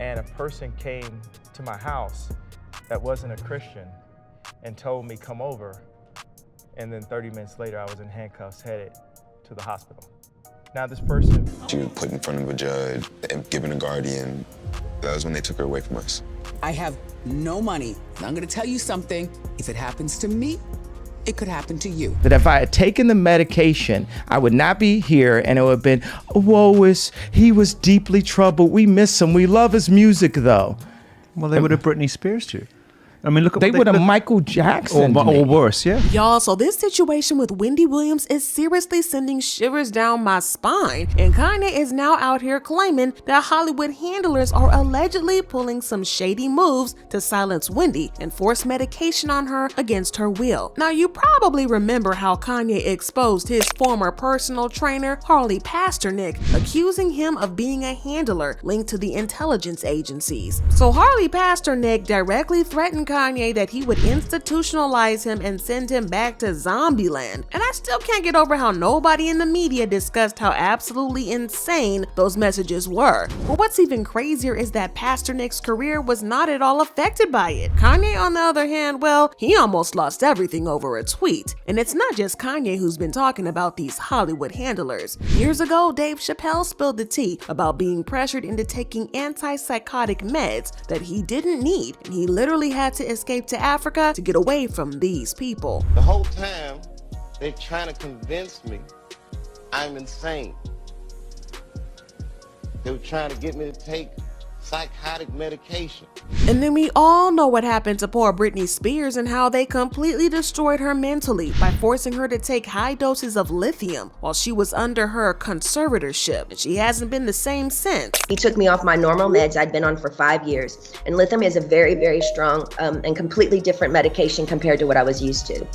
and a person came to my house that wasn't a Christian and told me come over, and then 30 minutes later I was in handcuffs headed to the hospital. Now this person... She was put in front of a judge and given a guardian. That was when they took her away from us. I have no money, and I'm gonna tell you something. If it happens to me, it could happen to you. That if I had taken the medication, I would not be here, and it would have been, he was deeply troubled. We miss him. We love his music, though. Well, they would have Britney Spears too. I mean, look at they would have Michael Jackson or worse, yeah. Y'all, so this situation with Wendy Williams is seriously sending shivers down my spine, and Kanye is now out here claiming that Hollywood handlers are allegedly pulling some shady moves to silence Wendy and force medication on her against her will. Now, you probably remember how Kanye exposed his former personal trainer, Harley Pasternak, accusing him of being a handler linked to the intelligence agencies. So Harley Pasternak directly threatened Kanye that he would institutionalize him and send him back to Zombieland. And I still can't get over how nobody in the media discussed how absolutely insane those messages were. But what's even crazier is that Pasternak's career was not at all affected by it. Kanye, on the other hand, well, he almost lost everything over a tweet. And it's not just Kanye who's been talking about these Hollywood handlers. Years ago, Dave Chappelle spilled the tea about being pressured into taking antipsychotic meds that he didn't need, and he literally had to escape to Africa to get away from these people. The whole time, they're trying to convince me I'm insane. They were trying to get me to take psychotic medication. And then we all know what happened to poor Britney Spears and how they completely destroyed her mentally by forcing her to take high doses of lithium while she was under her conservatorship. And she hasn't been the same since. He took me off my normal meds I'd been on for 5 years. And lithium is a very, very strong and completely different medication compared to what I was used to.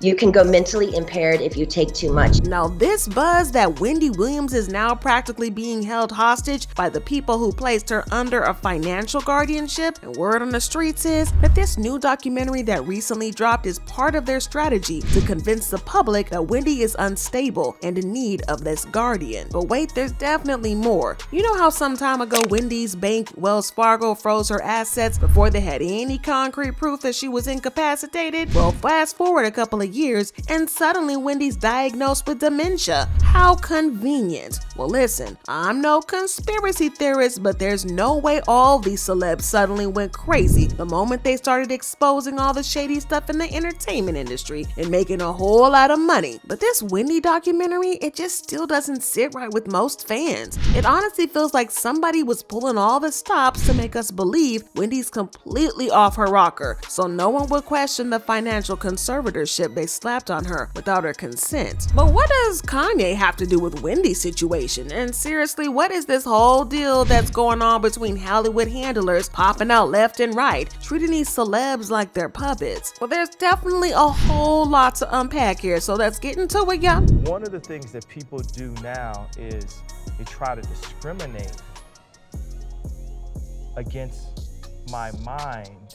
You can go mentally impaired if you take too much. Now this buzz that Wendy Williams is now practically being held hostage by the people who placed her under a financial guardianship, and word on the streets is that this new documentary that recently dropped is part of their strategy to convince the public that Wendy is unstable and in need of this guardian. But wait, there's definitely more. You know how some time ago Wendy's bank, Wells Fargo, froze her assets before they had any concrete proof that she was incapacitated? Well, fast forward a couple of years and suddenly Wendy's diagnosed with dementia. How convenient. Well, listen, I'm no conspiracy theorist, but there's no way all these celebs suddenly went crazy the moment they started exposing all the shady stuff in the entertainment industry and making a whole lot of money. But this Wendy documentary, it just still doesn't sit right with most fans. It honestly feels like somebody was pulling all the stops to make us believe Wendy's completely off her rocker, so no one would question the financial conservatorship they slapped on her without her consent. But what does Kanye have to do with Wendy's situation? And seriously, what is this whole deal that's going on between Hollywood handlers popping out left and right, treating these celebs like they're puppets? Well, there's definitely a whole lot to unpack here, so let's get into it, y'all. One of the things that people do now is they try to discriminate against my mind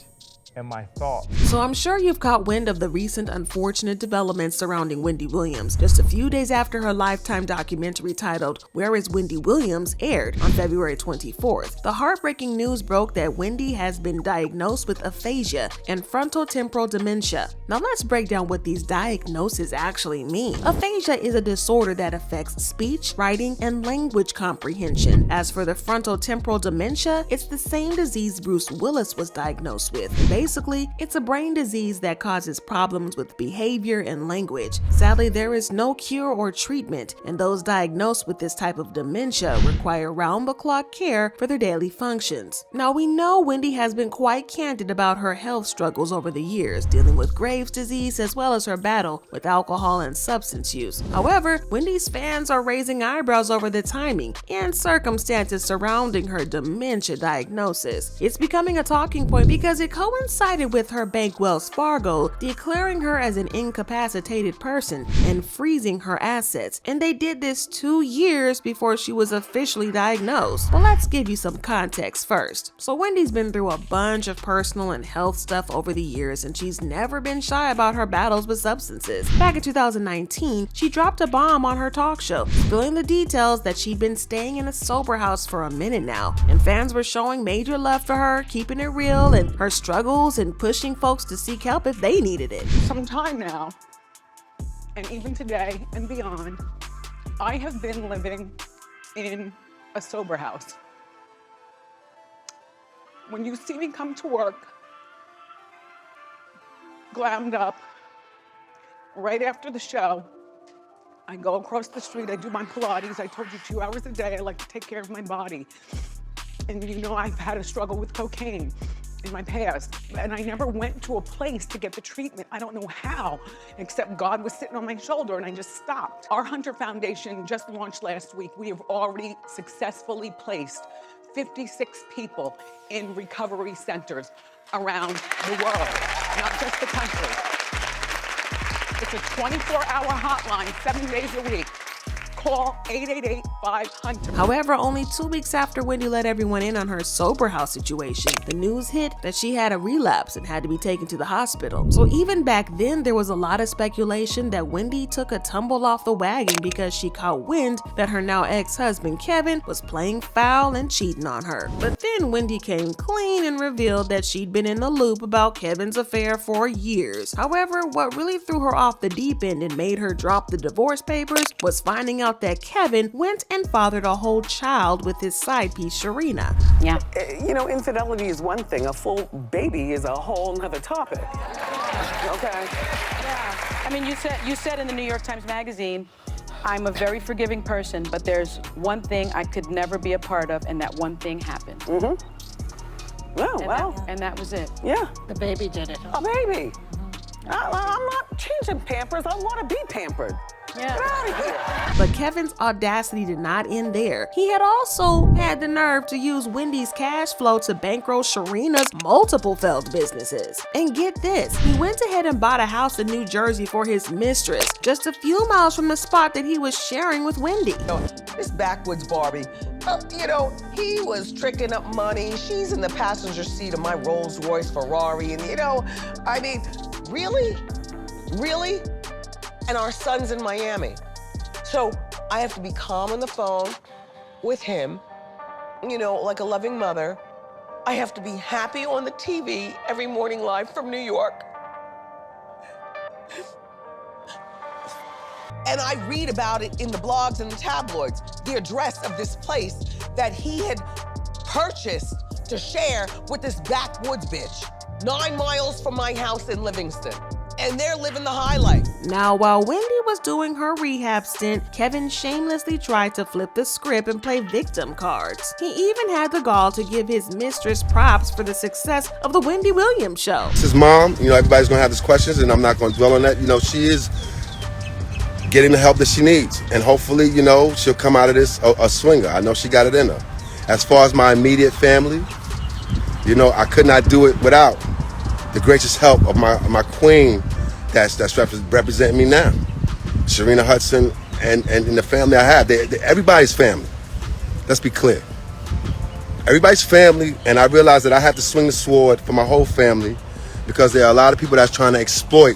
and my thoughts. So I'm sure you've caught wind of the recent unfortunate developments surrounding Wendy Williams. Just a few days after her Lifetime documentary titled Where is Wendy Williams aired on February 24th, the heartbreaking news broke that Wendy has been diagnosed with aphasia and frontotemporal dementia. Now let's break down what these diagnoses actually mean. Aphasia is a disorder that affects speech, writing, and language comprehension. As for the frontotemporal dementia, it's the same disease Bruce Willis was diagnosed with. Basically, it's a brain disease that causes problems with behavior and language. Sadly, there is no cure or treatment, and those diagnosed with this type of dementia require round-the-clock care for their daily functions. Now, we know Wendy has been quite candid about her health struggles over the years, dealing with Graves' disease as well as her battle with alcohol and substance use. However, Wendy's fans are raising eyebrows over the timing and circumstances surrounding her dementia diagnosis. It's becoming a talking point because it coincides sided with her bank Wells Fargo, declaring her as an incapacitated person and freezing her assets. And they did this 2 years before she was officially diagnosed. Well, let's give you some context first. So Wendy's been through a bunch of personal and health stuff over the years, and she's never been shy about her battles with substances. Back in 2019, she dropped a bomb on her talk show, spilling the details that she'd been staying in a sober house for a minute now, and fans were showing major love for her, keeping it real, and her struggles and pushing folks to seek help if they needed it. Some time now, and even today and beyond, I have been living in a sober house. When you see me come to work, glammed up, right after the show, I go across the street, I do my Pilates. I told you 2 hours a day, I like to take care of my body. And you know I've had a struggle with cocaine in my past, and I never went to a place to get the treatment. I don't know how, except God was sitting on my shoulder and I just stopped. Our Hunter Foundation just launched last week. We have already successfully placed 56 people in recovery centers around the world, not just the country. It's a 24-hour hotline, 7 days a week. Call 888-5HUNTER. However, only 2 weeks after Wendy let everyone in on her sober house situation, the news hit that she had a relapse and had to be taken to the hospital. So even back then, there was a lot of speculation that Wendy took a tumble off the wagon because she caught wind that her now ex-husband Kevin was playing foul and cheating on her. But then Wendy came clean and revealed that she'd been in the loop about Kevin's affair for years. However, what really threw her off the deep end and made her drop the divorce papers was finding out that Kevin went and fathered a whole child with his side piece, Sharina. Yeah. You know, infidelity is one thing. A full baby is a whole nother topic. Okay? Yeah. I mean, you said in the New York Times Magazine, I'm a very forgiving person, but there's one thing I could never be a part of, and that one thing happened. Mm-hmm. Oh, well. And that was it. Yeah. The baby did it. A baby. I'm not changing Pampers. I want to be pampered. Yeah. Get out of here. But Kevin's audacity did not end there. He had also had the nerve to use Wendy's cash flow to bankroll Sharina's multiple failed businesses. And get this, he went ahead and bought a house in New Jersey for his mistress, just a few miles from the spot that he was sharing with Wendy. This backwoods Barbie, you know, he was tricking up money. She's in the passenger seat of my Rolls Royce Ferrari, and you know, I mean, really? Really? And our son's in Miami. So I have to be calm on the phone with him, you know, like a loving mother. I have to be happy on the TV every morning live from New York. And I read about it in the blogs and the tabloids, the address of this place that he had purchased to share with this backwoods bitch, 9 miles from my house in Livingston. And they're living the high life. Now, while Wendy was doing her rehab stint, Kevin shamelessly tried to flip the script and play victim cards. He even had the gall to give his mistress props for the success of the Wendy Williams show. This is Mom. You know, everybody's gonna have these questions, and I'm not gonna dwell on that. You know, she is getting the help that she needs, and hopefully, you know, she'll come out of this a swinger. I know she got it in her. As far as my immediate family, you know, I could not do it without the gracious help of my queen that's representing me now, Sharina Hudson, and the family I have. They everybody's family. Let's be clear. Everybody's family, and I realize that I have to swing the sword for my whole family because there are a lot of people that's trying to exploit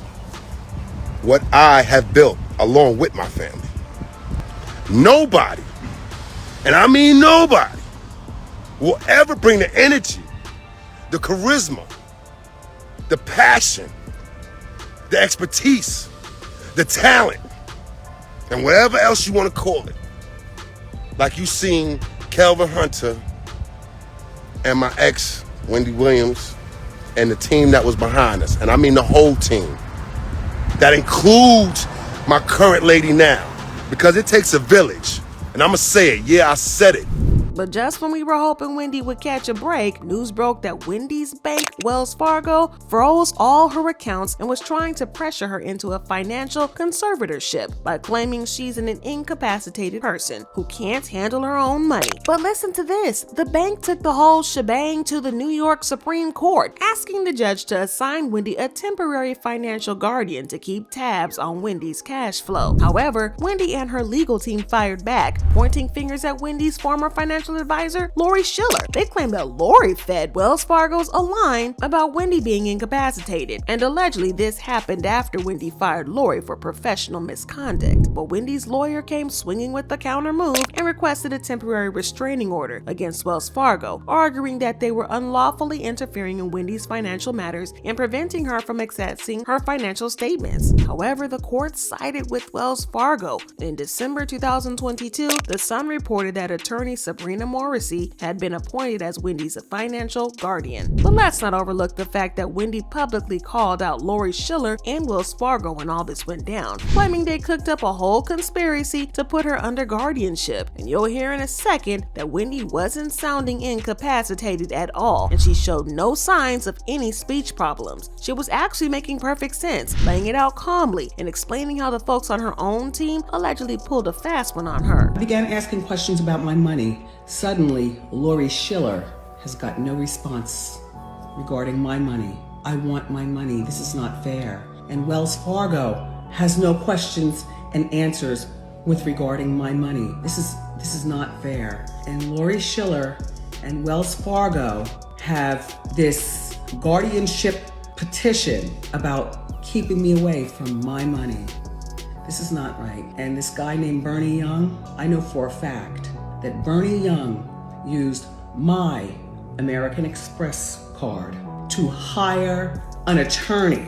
what I have built along with my family. Nobody, and I mean nobody, will ever bring the energy, the charisma, the passion, the expertise, the talent, and whatever else you want to call it, like you seen Kelvin Hunter and my ex, Wendy Williams, and the team that was behind us, and I mean the whole team. That includes my current lady now, because it takes a village, and I'm gonna say it, yeah, I said it. But just when we were hoping Wendy would catch a break, news broke that Wendy's bank, Wells Fargo, froze all her accounts and was trying to pressure her into a financial conservatorship by claiming she's an incapacitated person who can't handle her own money. But listen to this, the bank took the whole shebang to the New York Supreme Court, asking the judge to assign Wendy a temporary financial guardian to keep tabs on Wendy's cash flow. However, Wendy and her legal team fired back, pointing fingers at Wendy's former financial advisor, Lori Schiller. They claimed that Lori fed Wells Fargo's a line about Wendy being incapacitated, and allegedly this happened after Wendy fired Lori for professional misconduct. But Wendy's lawyer came swinging with the counter move and requested a temporary restraining order against Wells Fargo, arguing that they were unlawfully interfering in Wendy's financial matters and preventing her from accessing her financial statements. However, the court sided with Wells Fargo. In December 2022, The Sun reported that attorney Sabrina Morrissey had been appointed as Wendy's financial guardian. But let's not overlook the fact that Wendy publicly called out Lori Schiller and Wells Fargo when all this went down, claiming they cooked up a whole conspiracy to put her under guardianship. And you'll hear in a second that Wendy wasn't sounding incapacitated at all, and she showed no signs of any speech problems. She was actually making perfect sense, laying it out calmly and explaining how the folks on her own team allegedly pulled a fast one on her. I began asking questions about my money. Suddenly, Lori Schiller has got no response regarding my money. I want my money. This is not fair. And Wells Fargo has no questions and answers with regarding my money. This is not fair. And Lori Schiller and Wells Fargo have this guardianship petition about keeping me away from my money. This is not right. And this guy named Bernie Young, I know for a fact that Bernie Young used my American Express card to hire an attorney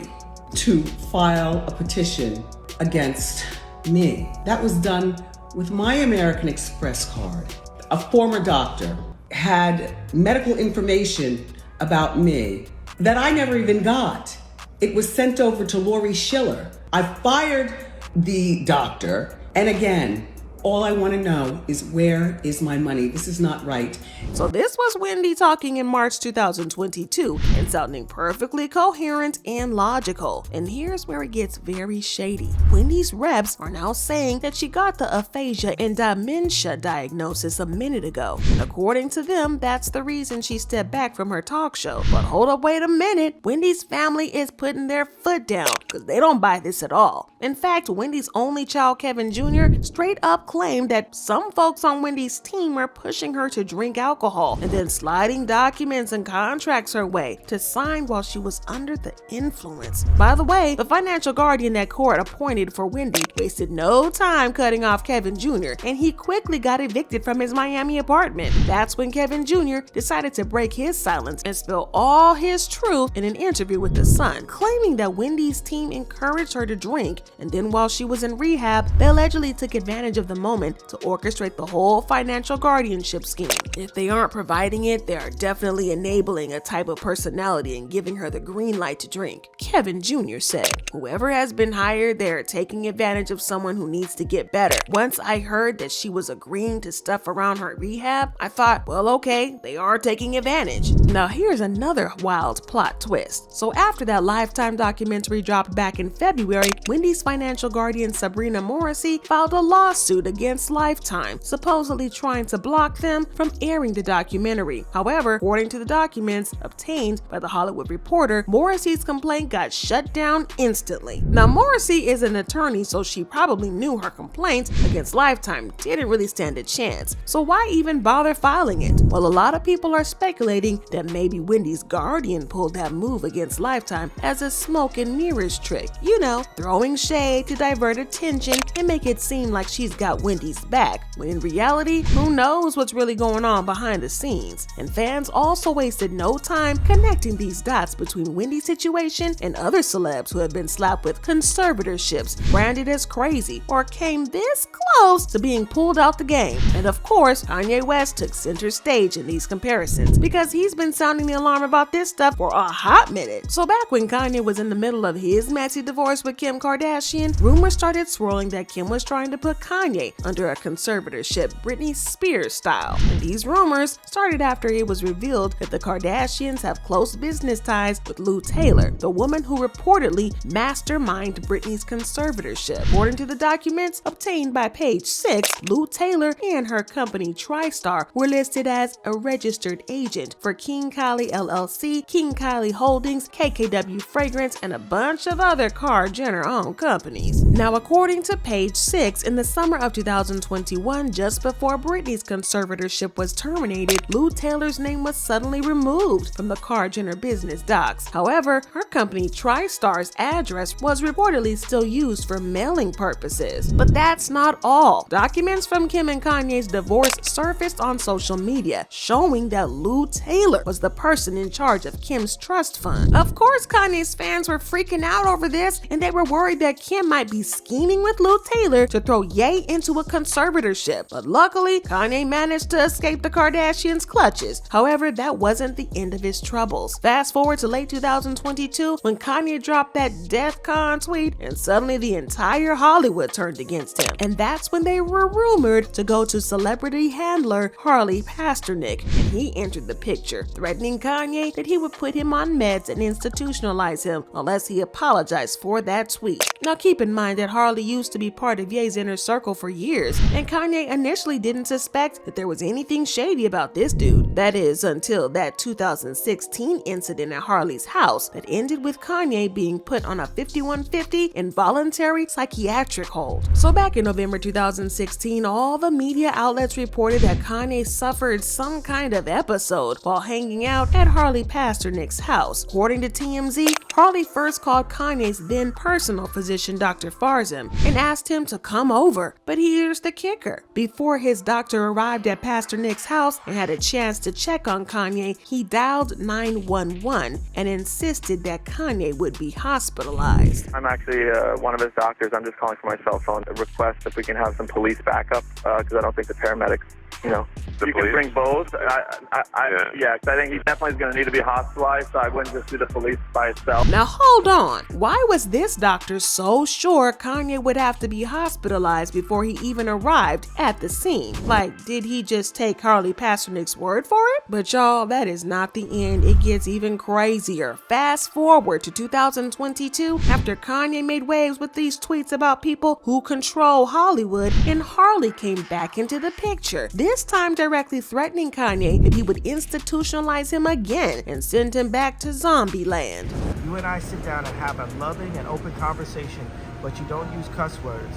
to file a petition against me. That was done with my American Express card. A former doctor had medical information about me that I never even got. It was sent over to Lori Schiller. I fired the doctor, and again, all I want to know is where is my money? This is not right. So this was Wendy talking in March 2022 and sounding perfectly coherent and logical. And here's where it gets very shady. Wendy's reps are now saying that she got the aphasia and dementia diagnosis a minute ago. And according to them, that's the reason she stepped back from her talk show. But hold up, wait a minute. Wendy's family is putting their foot down because they don't buy this at all. In fact, Wendy's only child, Kevin Jr., straight up claimed that some folks on Wendy's team were pushing her to drink alcohol and then sliding documents and contracts her way to sign while she was under the influence. By the way, the financial guardian that court appointed for Wendy wasted no time cutting off Kevin Jr., and he quickly got evicted from his Miami apartment. That's when Kevin Jr. decided to break his silence and spill all his truth in an interview with The Sun, claiming that Wendy's team encouraged her to drink, and then while she was in rehab, they allegedly took advantage of the moment to orchestrate the whole financial guardianship scheme. If they aren't providing it, they are definitely enabling a type of personality and giving her the green light to drink. Kevin Jr. said, "Whoever has been hired, they are taking advantage of someone who needs to get better. Once I heard that she was agreeing to stuff around her rehab, I thought, well, okay, they are taking advantage." Now here's another wild plot twist. So after that Lifetime documentary dropped back in February, Wendy's financial guardian Sabrina Morrissey filed a lawsuit against Lifetime, supposedly trying to block them from airing the documentary. However, according to the documents obtained by The Hollywood Reporter, Morrissey's complaint got shut down instantly. Now, Morrissey is an attorney, so she probably knew her complaint against Lifetime didn't really stand a chance. So why even bother filing it? Well, a lot of people are speculating that maybe Wendy's guardian pulled that move against Lifetime as a smoke and mirrors trick. You know, throwing shade to divert attention and make it seem like she's got Wendy's back, when in reality, who knows what's really going on behind the scenes. And fans also wasted no time connecting these dots between Wendy's situation and other celebs who have been slapped with conservatorships, branded as crazy, or came this close to being pulled out the game. And of course, Kanye West took center stage in these comparisons because he's been sounding the alarm about this stuff for a hot minute. So back when Kanye was in the middle of his messy divorce with Kim Kardashian, Kardashian, rumors started swirling that Kim was trying to put Kanye under a conservatorship, Britney Spears style. And these rumors started after it was revealed that the Kardashians have close business ties with Lou Taylor, the woman who reportedly masterminded Britney's conservatorship. According to the documents obtained by Page 6, Lou Taylor and her company TriStar were listed as a registered agent for King Kylie LLC, King Kylie Holdings, KKW Fragrance, and a bunch of other Kar-Jenner-owned companies. Now, according to Page 6, in the summer of 2021, just before Britney's conservatorship was terminated, Lou Taylor's name was suddenly removed from the Kar-Jenner business docs. However, her company TriStar's address was reportedly still used for mailing purposes. But that's not all. Documents from Kim and Kanye's divorce surfaced on social media, showing that Lou Taylor was the person in charge of Kim's trust fund. Of course, Kanye's fans were freaking out over this, and they were worried that Kim might be scheming with Lou Taylor to throw Ye into a conservatorship. But luckily, Kanye managed to escape the Kardashians' clutches. However, that wasn't the end of his troubles. Fast forward to late 2022, when Kanye dropped that DEFCON tweet, and suddenly the entire Hollywood turned against him. And that's when they were rumored to go to celebrity handler Harley Pasternak, and he entered the picture, threatening Kanye that he would put him on meds and institutionalize him unless he apologized for that tweet. Now keep in mind that Harley used to be part of Ye's inner circle for years, and Kanye initially didn't suspect that there was anything shady about this dude. That is, until that 2016 incident at Harley's house that ended with Kanye being put on a 5150 involuntary psychiatric hold. So back in November 2016, all the media outlets reported that Kanye suffered some kind of episode while hanging out at Harley Pasternak's house. According to TMZ, Harley first called Kanye's then personal physician, Dr. Farzam, and asked him to come over. But here's the kicker. Before his doctor arrived at Pasternak's house and had a chance to check on Kanye, he dialed 911 and insisted that Kanye would be hospitalized. I'm actually one of his doctors. I'm just calling for my cell phone to request if we can have some police backup, because I don't think the paramedics, you can bring both. Yeah, because I think he definitely is going to need to be hospitalized, so I wouldn't just do the police by itself. Now hold on. Why was this doctor so sure Kanye would have to be hospitalized before he even arrived at the scene? Like, did he just take Harley Pasternak's word for it? But y'all, that is not the end. It gets even crazier. Fast forward to 2022, after Kanye made waves with these tweets about people who control Hollywood, and Harley came back into the picture, this time directly threatening Kanye that he would institutionalize him again and send him back to Zombieland. You and I sit down and have a loving and open conversation, but you don't use cuss words.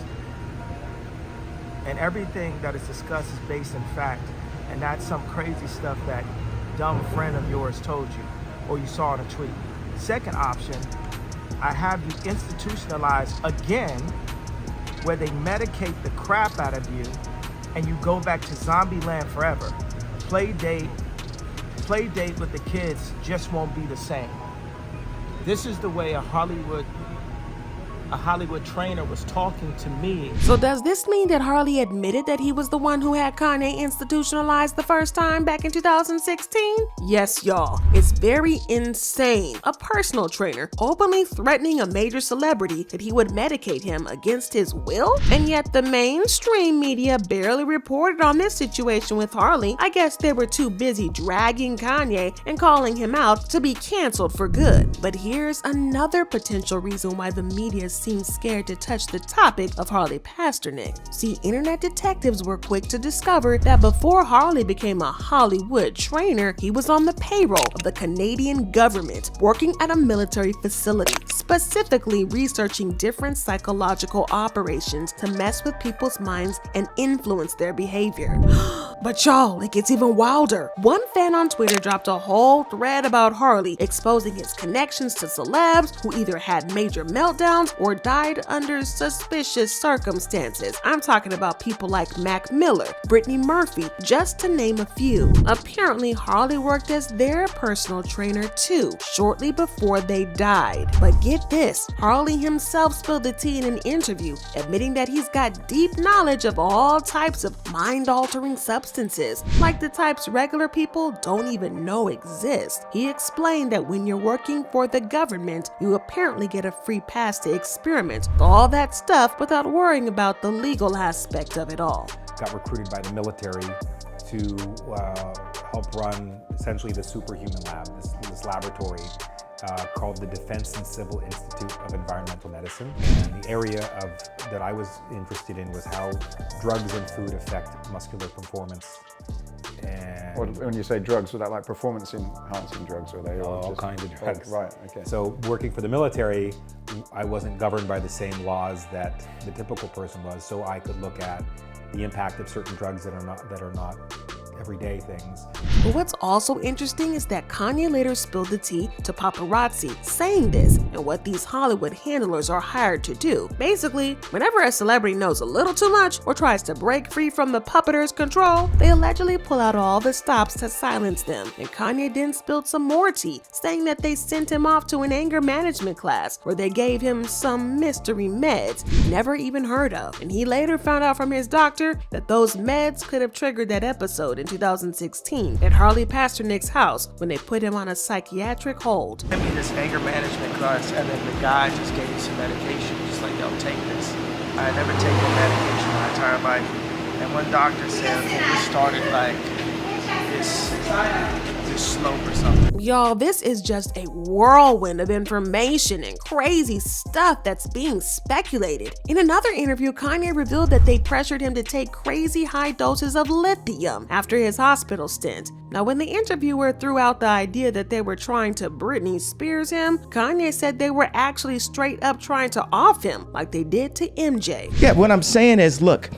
And everything that is discussed is based in fact, and not some crazy stuff that dumb friend of yours told you or you saw in a tweet. Second option, I have you institutionalize again, where they medicate the crap out of you and you go back to Zombieland forever. Play date with the kids just won't be the same. This is the way a Hollywood trainer was talking to me. So does this mean that Harley admitted that he was the one who had Kanye institutionalized the first time back in 2016? Yes, y'all. It's very insane. A personal trainer openly threatening a major celebrity that he would medicate him against his will? And yet the mainstream media barely reported on this situation with Harley. I guess they were too busy dragging Kanye and calling him out to be canceled for good. But here's another potential reason why the media seems scared to touch the topic of Harley Pasternak. See, internet detectives were quick to discover that before Harley became a Hollywood trainer, he was on the payroll of the Canadian government, working at a military facility, specifically researching different psychological operations to mess with people's minds and influence their behavior. But y'all, it gets even wilder. One fan on Twitter dropped a whole thread about Harley, exposing his connections to celebs who either had major meltdowns or died under suspicious circumstances. I'm talking about people like Mac Miller, Britney Murphy, just to name a few. Apparently, Harley worked as their personal trainer too, shortly before they died. But get this, Harley himself spilled the tea in an interview, admitting that he's got deep knowledge of all types of mind-altering substances substances, like the types regular people don't even know exist. He explained that when you're working for the government, you apparently get a free pass to experiment with all that stuff without worrying about the legal aspect of it all. Got recruited by the military to help run essentially the superhuman lab, this laboratory called the Defense and Civil Institute of Environmental Medicine. And the area that I was interested in was how drugs and food affect muscular performance. And when you say drugs, was that like performance-enhancing drugs, or are they all kinds of drugs? Right, okay. So working for the military, I wasn't governed by the same laws that the typical person was, so I could look at the impact of certain drugs that are not everyday things. But what's also interesting is that Kanye later spilled the tea to paparazzi saying this and what these Hollywood handlers are hired to do. Basically, whenever a celebrity knows a little too much or tries to break free from the puppeteer's control, they allegedly pull out all the stops to silence them. And Kanye then spilled some more tea, saying that they sent him off to an anger management class where they gave him some mystery meds he never even heard of. And he later found out from his doctor that those meds could have triggered that episode in 2016 at Harley Pasternak's house when they put him on a psychiatric hold. I mean, this anger management class, and then the guy just gave me some medication, just like, yo, take this. I had never taken medication my entire life, and one doctor said it started like this slope or something. Y'all, this is just a whirlwind of information and crazy stuff that's being speculated. In another interview, Kanye revealed that they pressured him to take crazy high doses of lithium after his hospital stint. Now, when the interviewer threw out the idea that they were trying to Britney Spears him, Kanye said they were actually straight up trying to off him like they did to MJ. Yeah, what I'm saying is, look,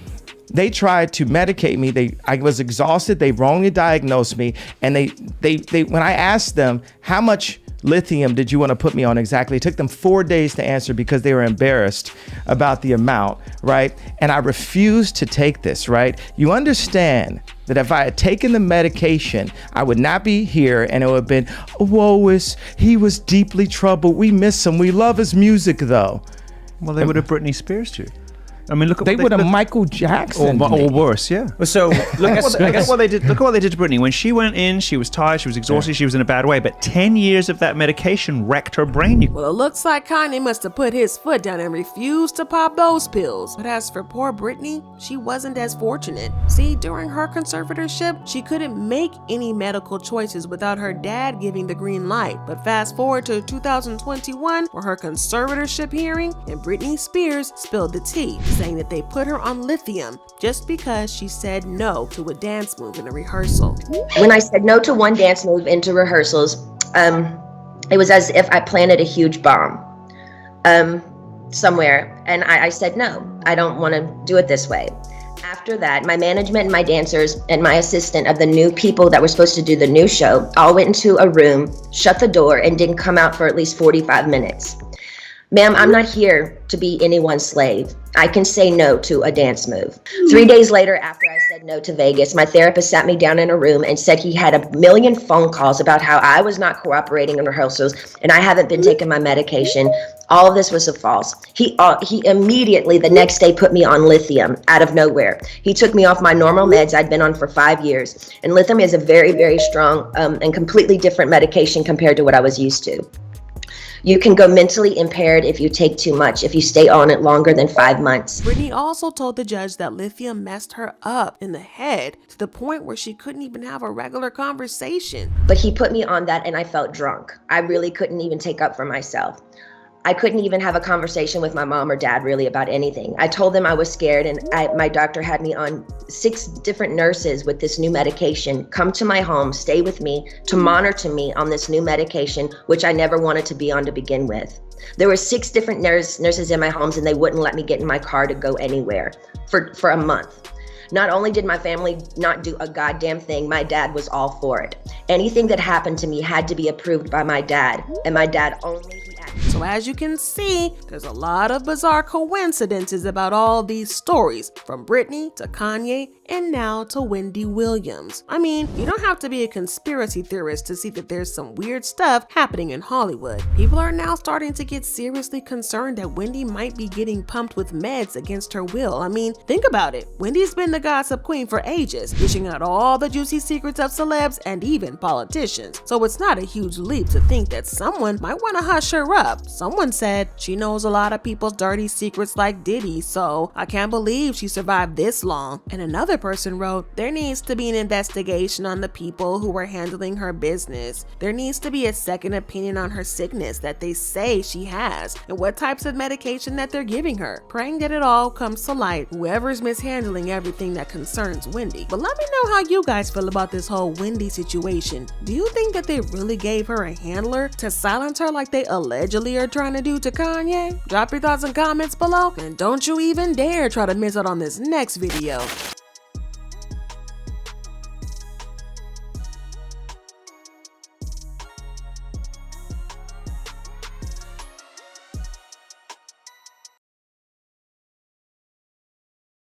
they tried to medicate me. I was exhausted. They wrongly diagnosed me. And they when I asked them, how much lithium did you want to put me on exactly? It took them 4 days to answer because they were embarrassed about the amount, right? And I refused to take this, right? You understand that if I had taken the medication, I would not be here, and it would have been, he was deeply troubled. We miss him. We love his music, though. Well, they would have Britney Spears you. I mean, look at they would have Michael Jackson or worse, yeah. So look at what they did. Look at what they did to Britney. When she went in, she was tired, she was exhausted, she was in a bad way. But 10 years of that medication wrecked her brain. Well, it looks like Kanye must have put his foot down and refused to pop those pills. But as for poor Britney, she wasn't as fortunate. See, during her conservatorship, she couldn't make any medical choices without her dad giving the green light. But fast forward to 2021, where her conservatorship hearing, and Britney Spears spilled the tea, saying that they put her on lithium just because she said no to a dance move in a rehearsal. When I said no to one dance move into rehearsals, it was as if I planted a huge bomb somewhere, and I said no, I don't want to do it this way. After that, my management and my dancers and my assistant of the new people that were supposed to do the new show all went into a room, shut the door, and didn't come out for at least 45 minutes. Ma'am, I'm not here to be anyone's slave. I can say no to a dance move. 3 days later, after I said no to Vegas, my therapist sat me down in a room and said he had a million phone calls about how I was not cooperating in rehearsals and I haven't been taking my medication. All of this was a false. He immediately the next day put me on lithium out of nowhere. He took me off my normal meds I'd been on for 5 years. And lithium is a very, very strong and completely different medication compared to what I was used to. You can go mentally impaired if you take too much, if you stay on it longer than 5 months. Britney also told the judge that lithium messed her up in the head to the point where she couldn't even have a regular conversation. But he put me on that and I felt drunk. I really couldn't even take up for myself. I couldn't even have a conversation with my mom or dad really about anything. I told them I was scared, and my doctor had me on 6 different nurses with this new medication come to my home, stay with me, to monitor me on this new medication, which I never wanted to be on to begin with. There were 6 different nurses in my homes, and they wouldn't let me get in my car to go anywhere for a month. Not only did my family not do a goddamn thing, my dad was all for it. Anything that happened to me had to be approved by my dad, and my dad only. So as you can see, there's a lot of bizarre coincidences about all these stories, from Britney to Kanye and now to Wendy Williams. I mean, you don't have to be a conspiracy theorist to see that there's some weird stuff happening in Hollywood. People are now starting to get seriously concerned that Wendy might be getting pumped with meds against her will. I mean, think about it. Wendy's been the gossip queen for ages, dishing out all the juicy secrets of celebs and even politicians. So it's not a huge leap to think that someone might want to hush her up. Someone said she knows a lot of people's dirty secrets like Diddy, so I can't believe she survived this long. And another person wrote, there needs to be an investigation on the people who were handling her business. There needs to be a second opinion on her sickness that they say she has and what types of medication that they're giving her. Praying that it all comes to light, whoever's mishandling everything that concerns Wendy. But let me know how you guys feel about this whole Wendy situation. Do you think that they really gave her a handler to silence her like they allegedly are trying to do to Kanye? Drop your thoughts and comments below, and don't you even dare try to miss out on this next video.